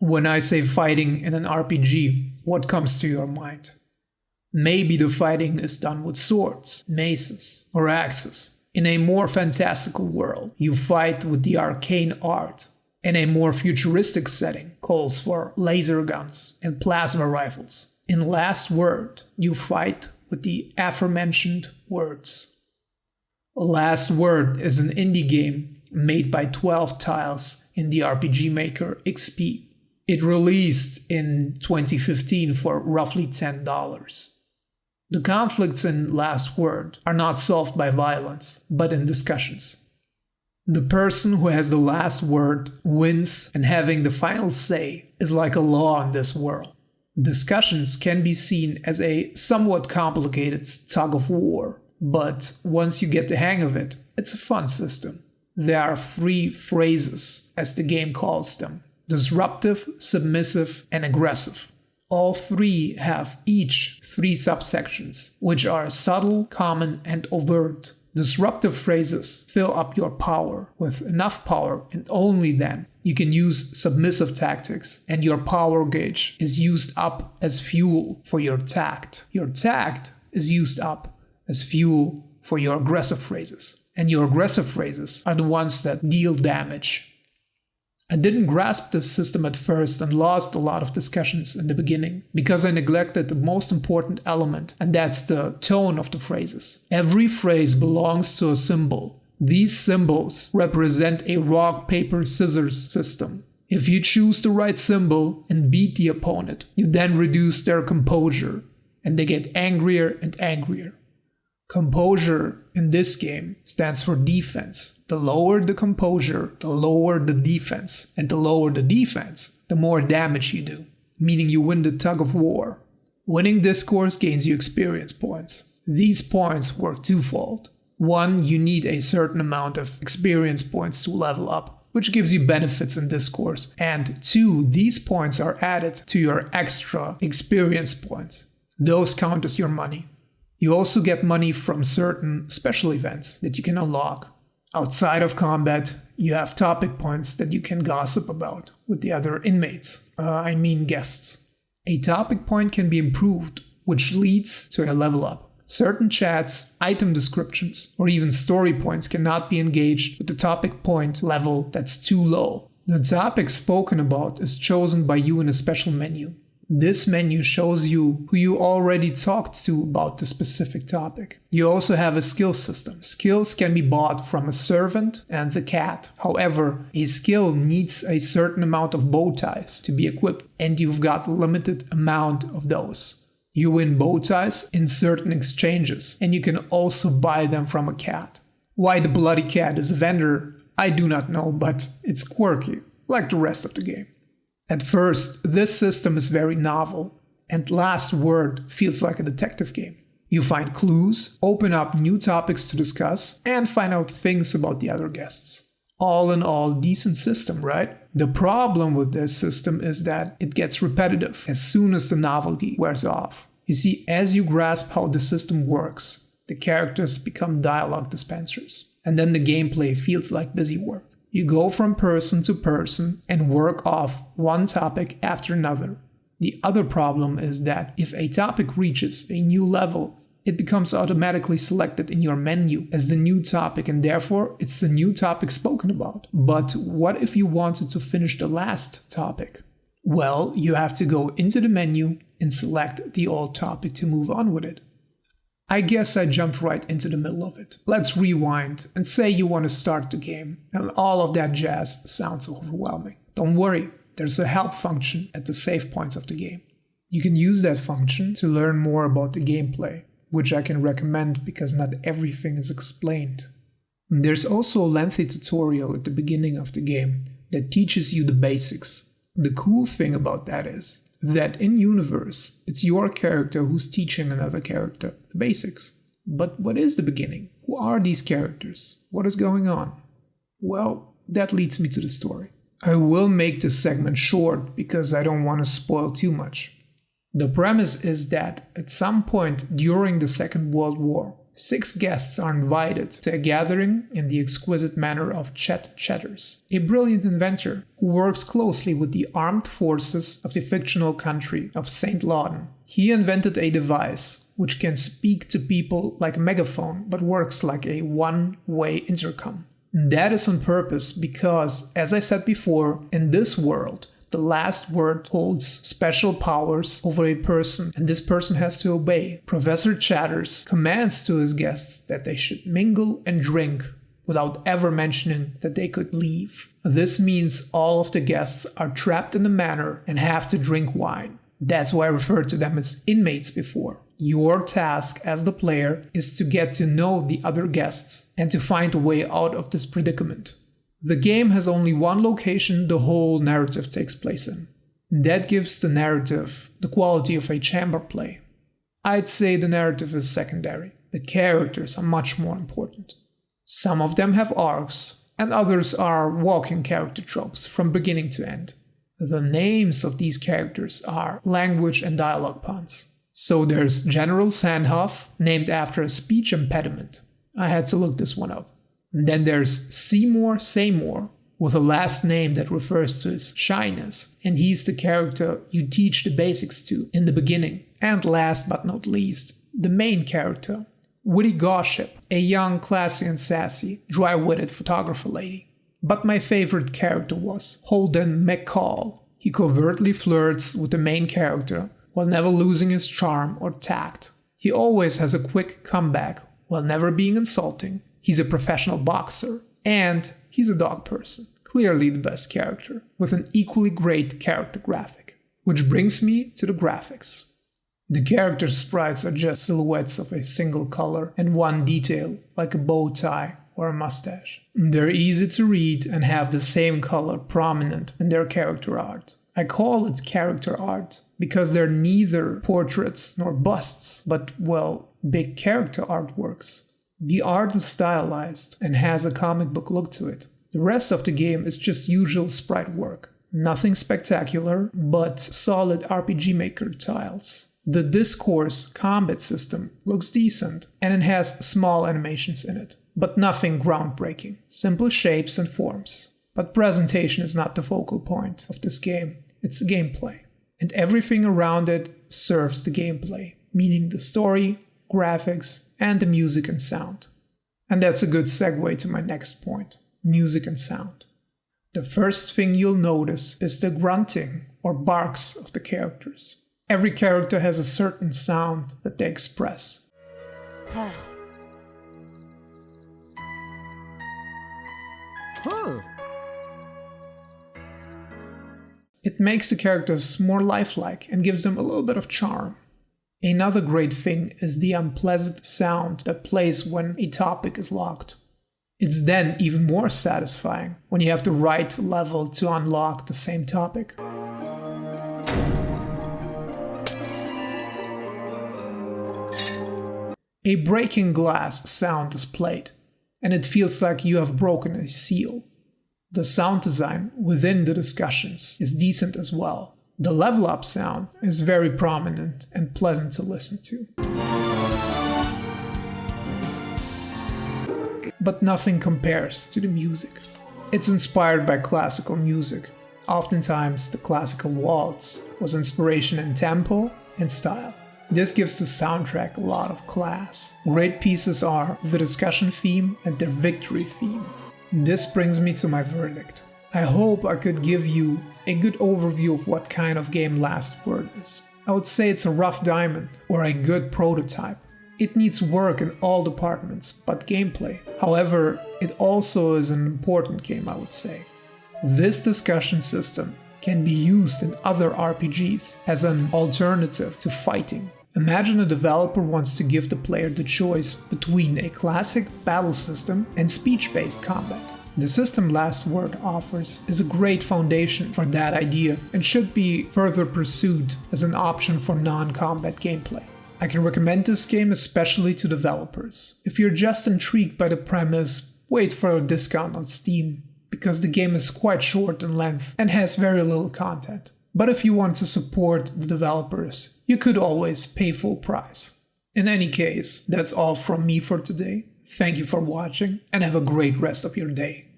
When I say fighting in an RPG, what comes to your mind? Maybe the fighting is done with swords, maces, or axes. In a more fantastical world, you fight with the arcane art. In a more futuristic setting, calls for laser guns and plasma rifles. In Last Word, you fight with the aforementioned words. Last Word is an indie game made by 12 Tiles in the RPG Maker XP. It released in 2015 for roughly $10. The conflicts in Last Word are not solved by violence, but in discussions. The person who has the last word wins, and having the final say is like a law in this world. Discussions can be seen as a somewhat complicated tug of war, but once you get the hang of it, it's a fun system. There are 3 phrases, as the game calls them: disruptive, submissive, and aggressive. All 3 have each 3 subsections, which are subtle, common, and overt. Disruptive phrases fill up your power with enough power, and only then you can use submissive tactics, and your power gauge is used up as fuel for your tact. Your tact is used up as fuel for your aggressive phrases, and your aggressive phrases are the ones that deal damage. I didn't grasp this system at first and lost a lot of discussions in the beginning because I neglected the most important element, and that's the tone of the phrases. Every phrase belongs to a symbol. These symbols represent a rock, paper, scissors system. If you choose the right symbol and beat the opponent, you then reduce their composure, and they get angrier and angrier. Composure in this game stands for defense. The lower the composure, the lower the defense. And the lower the defense, the more damage you do, meaning you win the tug of war. Winning discourse gains you experience points. These points work twofold. 1, you need a certain amount of experience points to level up, which gives you benefits in discourse. And 2, these points are added to your extra experience points. Those count as your money. You also get money from certain special events that you can unlock. Outside of combat, you have topic points that you can gossip about with the other inmates, guests. A topic point can be improved, which leads to a level up. Certain chats, item descriptions, or even story points cannot be engaged with the topic point level that's too low. The topic spoken about is chosen by you in a special menu. This menu shows you who you already talked to about the specific topic. You also have a skill system. Skills can be bought from a servant and the cat. However, a skill needs a certain amount of bow ties to be equipped, and you've got a limited amount of those. You win bow ties in certain exchanges, and you can also buy them from a cat. Why the bloody cat is a vendor, I do not know, but it's quirky, like the rest of the game. At first, this system is very novel, and Last Word feels like a detective game. You find clues, open up new topics to discuss, and find out things about the other guests. All in all, decent system, right? The problem with this system is that it gets repetitive as soon as the novelty wears off. You see, as you grasp how the system works, the characters become dialogue dispensers, and then the gameplay feels like busy work. You go from person to person and work off one topic after another. The other problem is that if a topic reaches a new level, it becomes automatically selected in your menu as the new topic, and therefore it's the new topic spoken about. But what if you wanted to finish the last topic? Well, you have to go into the menu and select the old topic to move on with it. I guess I jumped right into the middle of it. Let's rewind and say you want to start the game, and all of that jazz sounds overwhelming. Don't worry, there's a help function at the save points of the game. You can use that function to learn more about the gameplay, which I can recommend because not everything is explained. There's also a lengthy tutorial at the beginning of the game that teaches you the basics. The cool thing about that is that in universe, it's your character who's teaching another character the basics. But what is the beginning? Who are these characters? What is going on? Well, that leads me to the story. I will make this segment short because I don't want to spoil too much. The premise is that at some point during the Second World War, 6 guests are invited to a gathering in the exquisite manner of Chet Chatters, a brilliant inventor who works closely with the armed forces of the fictional country of St. Lauden. He invented a device which can speak to people like a megaphone but works like a one-way intercom. That is on purpose because, as I said before, in this world, the last word holds special powers over a person, and this person has to obey. Professor Chatters commands to his guests that they should mingle and drink without ever mentioning that they could leave. This means all of the guests are trapped in the manor and have to drink wine. That's why I referred to them as inmates before. Your task as the player is to get to know the other guests and to find a way out of this predicament. The game has only one location the whole narrative takes place in. That gives the narrative the quality of a chamber play. I'd say the narrative is secondary. The characters are much more important. Some of them have arcs, and others are walking character tropes from beginning to end. The names of these characters are language and dialogue puns. So there's General Sandhoff, named after a speech impediment. I had to look this one up. And then there's Seymour Seymour, with a last name that refers to his shyness, and he's the character you teach the basics to in the beginning. And last but not least, the main character, Woody Gossip, a young, classy and sassy, dry-witted photographer lady. But my favorite character was Holden McCall. He covertly flirts with the main character while never losing his charm or tact. He always has a quick comeback while never being insulting. He's a professional boxer, and he's a dog person. Clearly the best character, with an equally great character graphic. Which brings me to the graphics. The character sprites are just silhouettes of a single color and one detail, like a bow tie or a mustache. They're easy to read and have the same color prominent in their character art. I call it character art because they're neither portraits nor busts, but, well, big character artworks. The art is stylized and has a comic book look to it. The rest of the game is just usual sprite work. Nothing spectacular, but solid RPG Maker tiles. The discourse combat system looks decent, and it has small animations in it, but nothing groundbreaking. Simple shapes and forms. But presentation is not the focal point of this game, it's the gameplay. And everything around it serves the gameplay, meaning the story, graphics, and the music and sound. And that's a good segue to my next point, music and sound. The first thing you'll notice is the grunting or barks of the characters. Every character has a certain sound that they express. It makes the characters more lifelike and gives them a little bit of charm. Another great thing is the unpleasant sound that plays when a topic is locked. It's then even more satisfying when you have the right level to unlock the same topic. A breaking glass sound is played, and it feels like you have broken a seal. The sound design within the discussions is decent as well. The level up sound is very prominent and pleasant to listen to. But nothing compares to the music. It's inspired by classical music. Oftentimes, the classical waltz was inspiration in tempo and style. This gives the soundtrack a lot of class. Great pieces are the discussion theme and their victory theme. This brings me to my verdict. I hope I could give you a good overview of what kind of game Last Word is. I would say it's a rough diamond or a good prototype. It needs work in all departments but gameplay. However, it also is an important game, I would say. This discussion system can be used in other RPGs as an alternative to fighting. Imagine a developer wants to give the player the choice between a classic battle system and speech-based combat. The system Last Word offers is a great foundation for that idea and should be further pursued as an option for non-combat gameplay. I can recommend this game especially to developers. If you're just intrigued by the premise, wait for a discount on Steam, because the game is quite short in length and has very little content. But if you want to support the developers, you could always pay full price. In any case, that's all from me for today. Thank you for watching and have a great rest of your day.